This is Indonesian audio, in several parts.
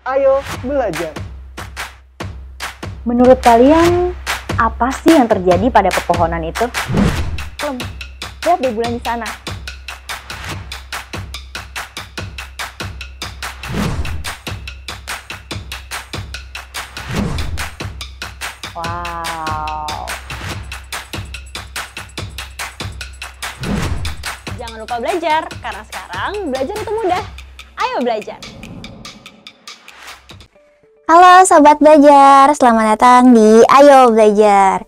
Ayo belajar. Menurut kalian, apa sih yang terjadi pada pepohonan itu? Lihat deh bulan di sana. Wow. Jangan lupa belajar, karena sekarang belajar itu mudah. Ayo belajar. Halo Sobat Belajar, selamat datang di Ayo Belajar.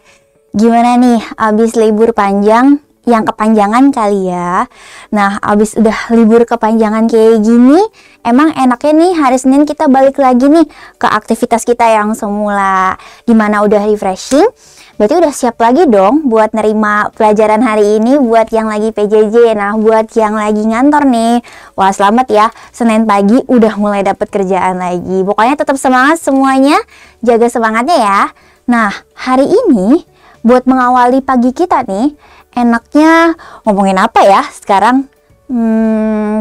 Gimana nih abis libur panjang? Yang kepanjangan kali ya. Nah abis udah libur kepanjangan kayak gini, emang enaknya nih hari Senin kita balik lagi nih ke aktivitas kita yang semula. Gimana udah refreshing? Berarti udah siap lagi dong buat nerima pelajaran hari ini buat yang lagi PJJ. Nah, buat yang lagi ngantor nih, wah selamat ya, Senin pagi udah mulai dapat kerjaan lagi. Pokoknya tetap semangat semuanya, jaga semangatnya ya. Nah, hari ini buat mengawali pagi kita nih, enaknya ngomongin apa ya sekarang?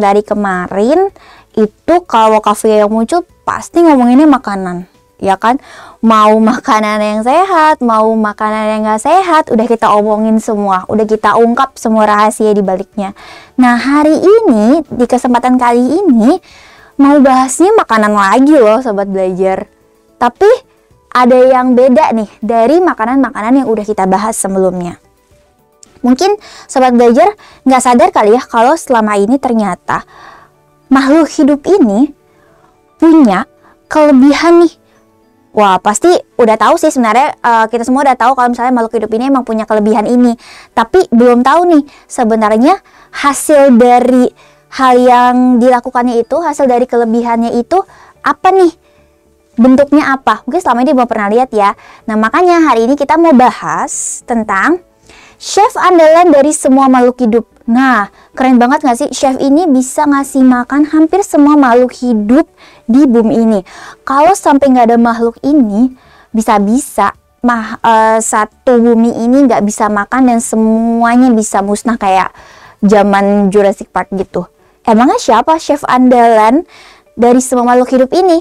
Dari kemarin itu kalau kafe yang muncul pasti ngomonginnya makanan. Ya kan, mau makanan yang sehat, mau makanan yang gak sehat, udah kita omongin semua, udah kita ungkap semua rahasia di baliknya. Nah hari ini, di kesempatan kali ini, mau bahasnya makanan lagi loh Sobat Belajar. Tapi ada yang beda nih dari makanan-makanan yang udah kita bahas sebelumnya. Mungkin Sobat Belajar gak sadar kali ya kalau selama ini ternyata makhluk hidup ini punya kelebihan nih. Wah pasti udah tahu sih sebenarnya, kita semua udah tahu kalau misalnya makhluk hidup ini emang punya kelebihan ini. Tapi belum tahu nih sebenarnya hasil dari hal yang dilakukannya itu, hasil dari kelebihannya itu apa nih? Bentuknya apa? Mungkin selama ini belum pernah lihat ya. Nah makanya hari ini kita mau bahas tentang chef andalan dari semua makhluk hidup. Nah, keren banget gak sih? Chef ini bisa ngasih makan hampir semua makhluk hidup di bumi ini. Kalau sampai nggak ada makhluk ini, bisa-bisa satu bumi ini nggak bisa makan dan semuanya bisa musnah kayak zaman Jurassic Park gitu. Emangnya siapa chef andalan dari semua makhluk hidup ini?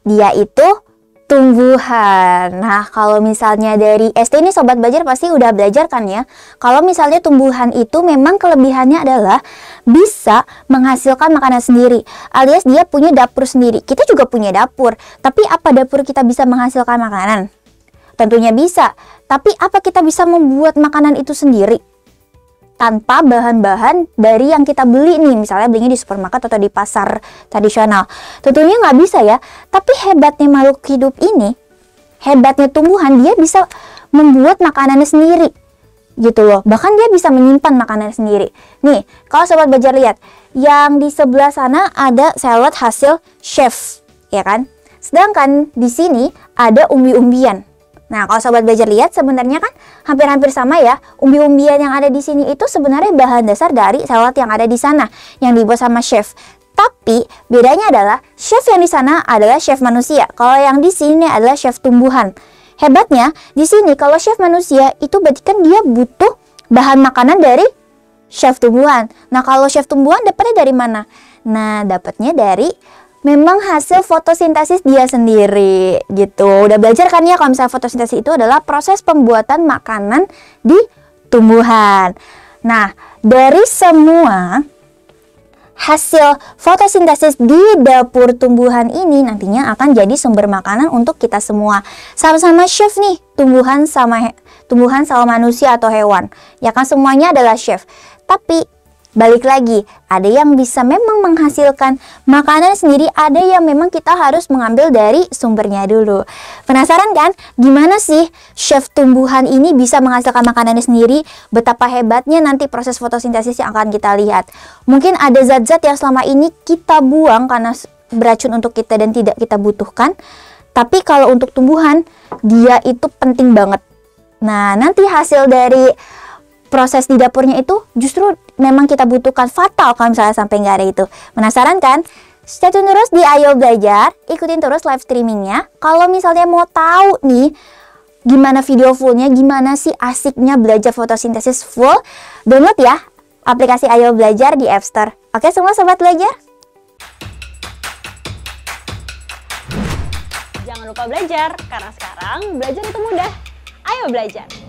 Dia itu tumbuhan. Nah, kalau misalnya dari SD ini Sobat Belajar pasti udah belajar kan ya. Kalau misalnya tumbuhan itu memang kelebihannya adalah bisa menghasilkan makanan sendiri. Alias dia punya dapur sendiri. Kita juga punya dapur. Tapi apa dapur kita bisa menghasilkan makanan? Tentunya bisa. Tapi apa kita bisa membuat makanan itu sendiri? Tanpa bahan-bahan dari yang kita beli nih, misalnya belinya di supermarket atau di pasar tradisional. Tentunya nggak bisa ya, tapi hebatnya makhluk hidup ini, hebatnya tumbuhan, dia bisa membuat makanannya sendiri gitu loh. Bahkan dia bisa menyimpan makanannya sendiri. Nih, kalau Sobat Belajar lihat, yang di sebelah sana ada salad hasil chef, ya kan? Sedangkan di sini ada umbi-umbian. Nah, kalau Sobat Belajar lihat sebenarnya kan hampir-hampir sama ya. Umbi-umbian yang ada di sini itu sebenarnya bahan dasar dari salad yang ada di sana yang dibuat sama chef. Tapi bedanya adalah chef yang di sana adalah chef manusia. Kalau yang di sini adalah chef tumbuhan. Hebatnya di sini kalau chef manusia itu berarti kan dia butuh bahan makanan dari chef tumbuhan. Nah, kalau chef tumbuhan dapatnya dari mana? Nah, dapatnya dari memang hasil fotosintesis dia sendiri gitu. Udah belajar kan ya kalau misalnya fotosintesis itu adalah proses pembuatan makanan di tumbuhan. Nah, dari semua hasil fotosintesis di dapur tumbuhan ini nantinya akan jadi sumber makanan untuk kita semua. Sama-sama chef nih, tumbuhan sama manusia atau hewan. Ya kan semuanya adalah chef. Tapi balik lagi, ada yang bisa memang menghasilkan makanan sendiri, ada yang memang kita harus mengambil dari sumbernya dulu. Penasaran kan? Gimana sih chef tumbuhan ini bisa menghasilkan makanannya sendiri? Betapa hebatnya nanti proses fotosintesis yang akan kita lihat. Mungkin ada zat-zat yang selama ini kita buang karena beracun untuk kita dan tidak kita butuhkan. Tapi kalau untuk tumbuhan, dia itu penting banget. Nah, nanti hasil dari proses di dapurnya itu justru memang kita butuhkan, fatal kalau misalnya sampai nggak ada itu. Penasaran kan? Stay tune terus di Ayo Belajar, ikutin terus live streamingnya. Kalau misalnya mau tahu nih gimana video fullnya, gimana sih asiknya belajar fotosintesis full, download ya aplikasi Ayo Belajar di App Store. Oke semua Sobat Belajar? jangan lupa belajar, karena sekarang belajar itu mudah. Ayo belajar!